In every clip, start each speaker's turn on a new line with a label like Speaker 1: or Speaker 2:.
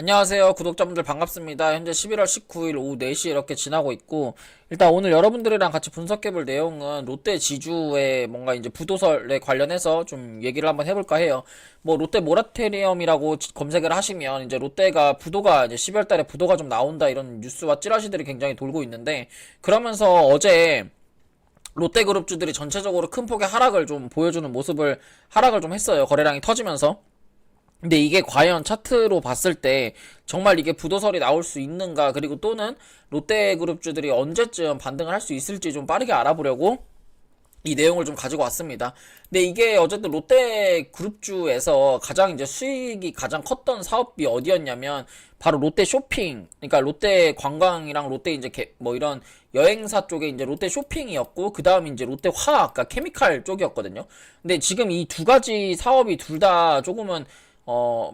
Speaker 1: 안녕하세요. 구독자분들 반갑습니다. 현재 11월 19일 오후 4시 이렇게 지나고 있고, 일단 오늘 여러분들이랑 같이 분석해볼 내용은 롯데 지주의 뭔가 이제 부도설에 관련해서 좀 얘기를 한번 해볼까 해요. 뭐 롯데 모라토리엄이라고 검색을 하시면 이제 롯데가 부도가 이제 12월 달에 부도가 좀 나온다 이런 뉴스와 찌라시들이 굉장히 돌고 있는데, 그러면서 어제 롯데그룹주들이 전체적으로 큰 폭의 하락을 좀 보여주는 모습을 하락을 좀 했어요. 거래량이 터지면서. 근데 이게 과연 차트로 봤을 때 정말 이게 부도설이 나올 수 있는가, 그리고 또는 롯데그룹주들이 언제쯤 반등을 할 수 있을지 좀 빠르게 알아보려고 이 내용을 좀 가지고 왔습니다. 근데 이게 어쨌든 롯데그룹주에서 가장 이제 수익이 가장 컸던 사업이 어디였냐면 바로 롯데 쇼핑, 그러니까 롯데 관광이랑 롯데 이제 뭐 이런 여행사 쪽에 이제 롯데 쇼핑이었고, 그 다음에 이제 롯데 화학, 그러니까 케미칼 쪽이었거든요. 근데 지금 이 두 가지 사업이 둘 다 조금은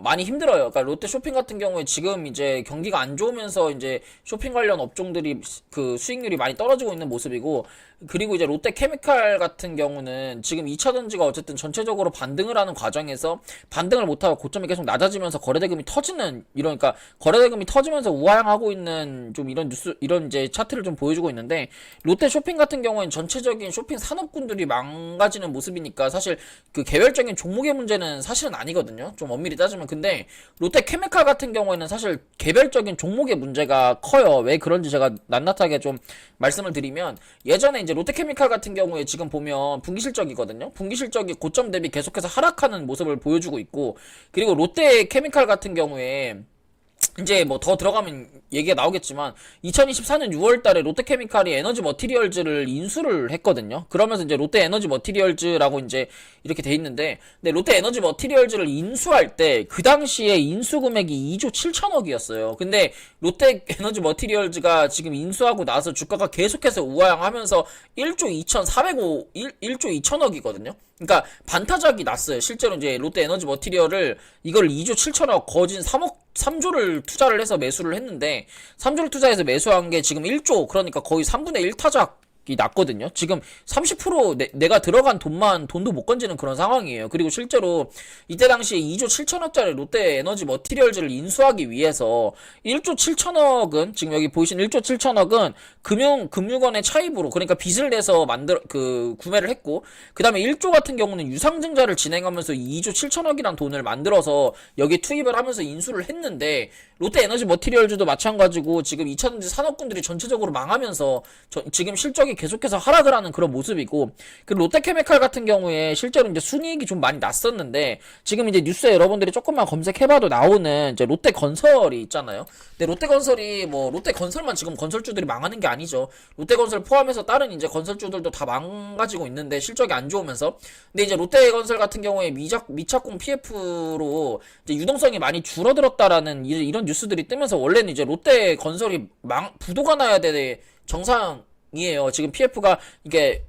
Speaker 1: 많이 힘들어요. 그러니까 롯데 쇼핑 같은 경우에 지금 이제 경기가 안 좋으면서 이제 쇼핑 관련 업종들이 그 수익률이 많이 떨어지고 있는 모습이고, 그리고 이제 롯데 케미칼 같은 경우는 지금 2차전지가 어쨌든 전체적으로 반등을 하는 과정에서 반등을 못하고 고점이 계속 낮아지면서 거래대금이 터지는, 이러니까 거래대금이 터지면서 우하향하고 있는 좀 이런 뉴스, 이런 이제 차트를 좀 보여주고 있는데, 롯데 쇼핑 같은 경우에는 전체적인 쇼핑 산업군들이 망가지는 모습이니까 사실 그 개별적인 종목의 문제는 사실은 아니거든요. 좀 엄밀히 따지면. 근데 롯데 케미칼 같은 경우에는 사실 개별적인 종목의 문제가 커요. 왜 그런지 제가 낱낱하게 좀 말씀을 드리면, 예전에 이제 롯데케미칼 같은 경우에 지금 보면 분기 실적이거든요. 분기 실적이 고점 대비 계속해서 하락하는 모습을 보여주고 있고, 그리고 롯데케미칼 같은 경우에 이제 뭐 더 들어가면 얘기가 나오겠지만 2024년 6월 달에 롯데케미칼이 에너지 머티리얼즈를 인수를 했거든요. 그러면서 이제 롯데 에너지 머티리얼즈라고 이제 이렇게 돼 있는데, 근데 롯데 에너지 머티리얼즈를 인수할 때 그 당시에 인수 금액이 2조 7천억이었어요. 근데 롯데 에너지 머티리얼즈가 지금 인수하고 나서 주가가 계속해서 우하향하면서 1조 2,405 1조 2천억이거든요. 그러니까 반타작이 났어요. 실제로 이제 롯데 에너지 머티리얼을 이걸 2조 7천억 거진 3조를 투자를 해서 매수를 했는데, 3조를 투자해서 매수한 게 지금 1조, 그러니까 거의 3분의 1 타작 이 났거든요. 지금 30% 내가 들어간 돈도 못 건지는 그런 상황이에요. 그리고 실제로 이때 당시에 2조 7천억짜리 롯데 에너지 머티리얼즈를 인수하기 위해서 1조 7천억은, 지금 여기 보이신 1조 7천억은 금융권의 차입으로, 그러니까 빚을 내서 구매를 했고, 그 다음에 1조 같은 경우는 유상증자를 진행하면서 2조 7천억이란 돈을 만들어서 여기 투입을 하면서 인수를 했는데, 롯데 에너지 머티리얼즈도 마찬가지고 지금 2차전지 산업군들이 전체적으로 망하면서 지금 실적이 계속해서 하락을 하는 그런 모습이고, 그 롯데케미칼 같은 경우에 실제로 이제 순이익이 좀 많이 났었는데, 지금 이제 뉴스에 여러분들이 조금만 검색해봐도 나오는 이제 롯데건설이 있잖아요. 근데 롯데건설이 뭐 롯데건설만 지금 건설주들이 망하는 게 아니죠. 롯데건설 포함해서 다른 이제 건설주들도 다 망가지고 있는데 실적이 안 좋으면서. 근데 이제 롯데건설 같은 경우에 미착공 PF로 이제 유동성이 많이 줄어들었다라는 이런 뉴스들이 뜨면서, 원래는 이제 롯데건설이 부도가 나야 돼 정상이에요. 지금 PF가 이게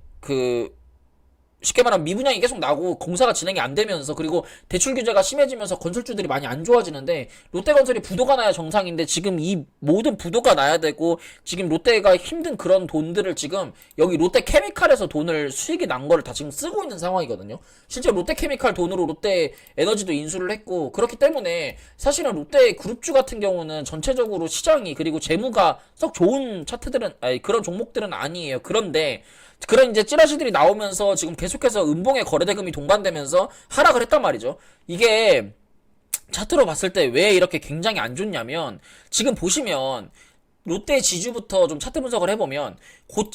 Speaker 1: 쉽게 말하면 미분양이 계속 나고 공사가 진행이 안 되면서, 그리고 대출 규제가 심해지면서 건설주들이 많이 안 좋아지는데, 롯데건설이 부도가 나야 정상인데 지금 이 모든 부도가 나야 되고, 지금 롯데가 힘든 그런 돈들을 지금 여기 롯데케미칼에서 돈을 수익이 난 거를 다 지금 쓰고 있는 상황이거든요. 실제 롯데케미칼 돈으로 롯데에너지도 인수를 했고, 그렇기 때문에 사실은 롯데그룹주 같은 경우는 전체적으로 시장이, 그리고 재무가 썩 좋은 차트들은, 아니 그런 종목들은 아니에요. 그런데 그런 이제 찌라시들이 나오면서 지금 계속해서 음봉의 거래대금이 동반되면서 하락을 했단 말이죠. 이게 차트로 봤을 때 왜 이렇게 굉장히 안 좋냐면, 지금 보시면 롯데 지주부터 좀 차트 분석을 해보면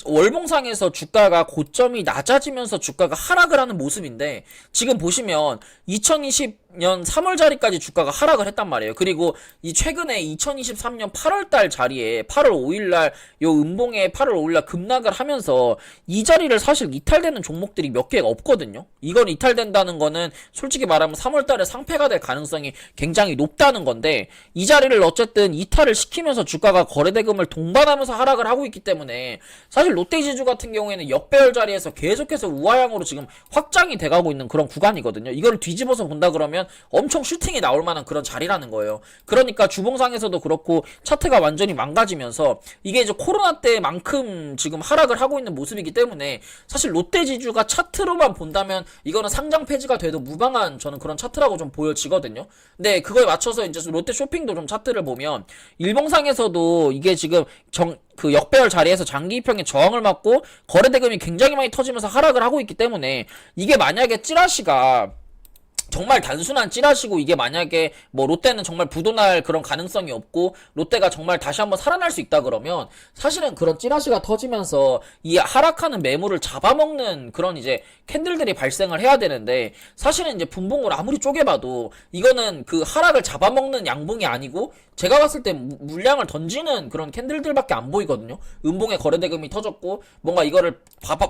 Speaker 1: 월봉상에서 주가가 고점이 낮아지면서 주가가 하락을 하는 모습인데, 지금 보시면 2020년 3월 자리까지 주가가 하락을 했단 말이에요. 그리고 이 최근에 2023년 8월달 자리에 8월 5일날 요 음봉에 8월 5일날 급락을 하면서 이 자리를 사실 이탈되는 종목들이 몇 개가 없거든요. 이건 이탈된다는 거는 솔직히 말하면 3월달에 상패가 될 가능성이 굉장히 높다는 건데, 이 자리를 어쨌든 이탈을 시키면서 주가가 거래대금을 동반하면서 하락을 하고 있기 때문에 사실 롯데지주 같은 경우에는 역배열 자리에서 계속해서 우하향으로 지금 확장이 돼가고 있는 그런 구간이거든요. 이걸 뒤집어서 본다 그러면 엄청 슈팅이 나올 만한 그런 자리라는 거예요. 그러니까 주봉상에서도 그렇고 차트가 완전히 망가지면서 이게 이제 코로나 때만큼 지금 하락을 하고 있는 모습이기 때문에 사실 롯데지주가 차트로만 본다면 이거는 상장 폐지가 돼도 무방한 저는 그런 차트라고 좀 보여지거든요. 근데 그거에 맞춰서 이제 롯데 쇼핑도 좀 차트를 보면 일봉상에서도 이게 지금 그 역배열 자리에서 장기 이평의 저항을 맞고 거래대금이 굉장히 많이 터지면서 하락을 하고 있기 때문에 이게 만약에 찌라시가 정말 단순한 찌라시고 이게 만약에 뭐 롯데는 정말 부도날 그런 가능성이 없고 롯데가 정말 다시 한번 살아날 수 있다 그러면 사실은 그런 찌라시가 터지면서 이 하락하는 매물을 잡아먹는 그런 이제 캔들들이 발생을 해야 되는데 사실은 이제 분봉을 아무리 쪼개봐도 이거는 그 하락을 잡아먹는 양봉이 아니고 제가 봤을 때 물량을 던지는 그런 캔들들밖에 안 보이거든요. 음봉에 거래대금이 터졌고 뭔가 이거를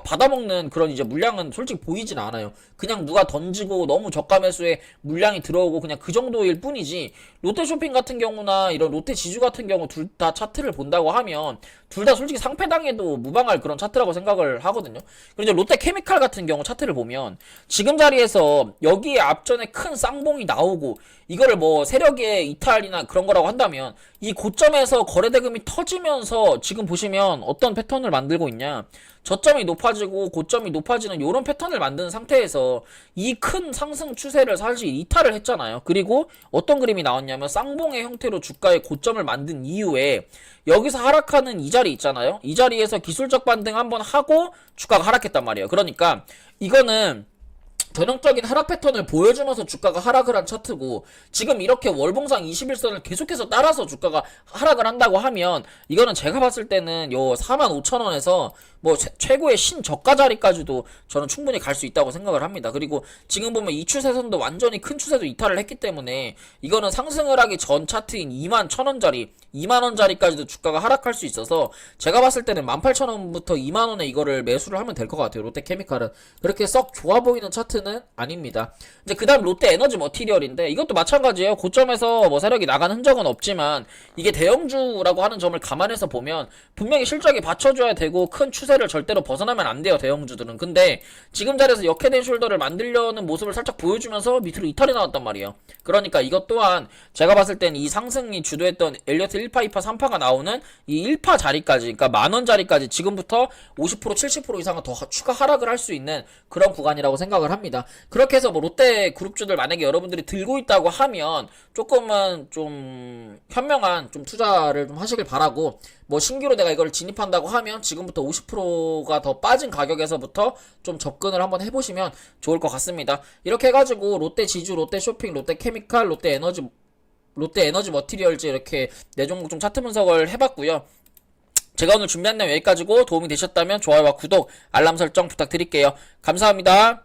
Speaker 1: 받아먹는 그런 이제 물량은 솔직히 보이진 않아요. 그냥 누가 던지고 너무 저가 매수에 물량이 들어오고 그냥 그 정도일 뿐이지 롯데쇼핑 같은 경우나 이런 롯데지주 같은 경우 둘 다 차트를 본다고 하면 둘 다 솔직히 상패당해도 무방할 그런 차트라고 생각을 하거든요. 그리고 이제 롯데케미칼 같은 경우 차트를 보면 지금 자리에서 여기에 앞전에 큰 쌍봉이 나오고 이거를 뭐 세력의 이탈이나 그런 거라고 한다면 이 고점에서 거래대금이 터지면서 지금 보시면 어떤 패턴을 만들고 있냐, 저점이 높아지고 고점이 높아지는 이런 패턴을 만드는 상태에서 이 큰 상승 추세를 사실 이탈을 했잖아요. 그리고 어떤 그림이 나왔냐면 쌍봉의 형태로 주가의 고점을 만든 이후에 여기서 하락하는 이 자리 있잖아요. 이 자리에서 기술적 반등 한번 하고 주가가 하락했단 말이에요. 그러니까 이거는 전형적인 하락 패턴을 보여주면서 주가가 하락을 한 차트고 지금 이렇게 월봉상 21선을 계속해서 따라서 주가가 하락을 한다고 하면 이거는 제가 봤을 때는 요 45,000원에서 뭐 최고의 신저가 자리까지도 저는 충분히 갈 수 있다고 생각을 합니다. 그리고 지금 보면 이 추세선도 완전히 큰 추세도 이탈을 했기 때문에 이거는 상승을 하기 전 차트인 21,000원짜리 2만원짜리까지도 주가가 하락할 수 있어서 제가 봤을 때는 18,000원부터 2만원에 이거를 매수를 하면 될 것 같아요. 롯데케미칼은 그렇게 썩 좋아 보이는 차트는 아닙니다. 이제 그 다음 롯데에너지 머티리얼인데 이것도 마찬가지예요. 고점에서 뭐 세력이 나간 흔적은 없지만 이게 대형주라고 하는 점을 감안해서 보면 분명히 실적이 받쳐줘야 되고 큰 추세를 절대로 벗어나면 안 돼요. 대형주들은. 근데 지금 자리에서 역헤드 숄더를 만들려는 모습을 살짝 보여주면서 밑으로 이탈이 나왔단 말이에요. 그러니까 이것 또한 제가 봤을 땐 이 상승이 주도했던 엘리어트 1파, 2파, 3파가 나오는 이 1파 자리까지, 그러니까 만원 자리까지 지금부터 50%, 70% 이상은 더 추가 하락을 할 수 있는 그런 구간이라고 생각을 합니다. 그렇게 해서 뭐 롯데 그룹주들 만약에 여러분들이 들고 있다고 하면 조금은 좀 현명한 좀 투자를 좀 하시길 바라고, 뭐 신규로 내가 이걸 진입한다고 하면 지금부터 50%가 더 빠진 가격에서부터 좀 접근을 한번 해보시면 좋을 것 같습니다. 이렇게 해가지고 롯데지주, 롯데쇼핑, 롯데케미칼, 롯데에너지 머티리얼즈 이렇게 네 종목 좀 차트 분석을 해봤고요. 제가 오늘 준비한 내용 여기까지고 도움이 되셨다면 좋아요와 구독, 알람 설정 부탁드릴게요. 감사합니다.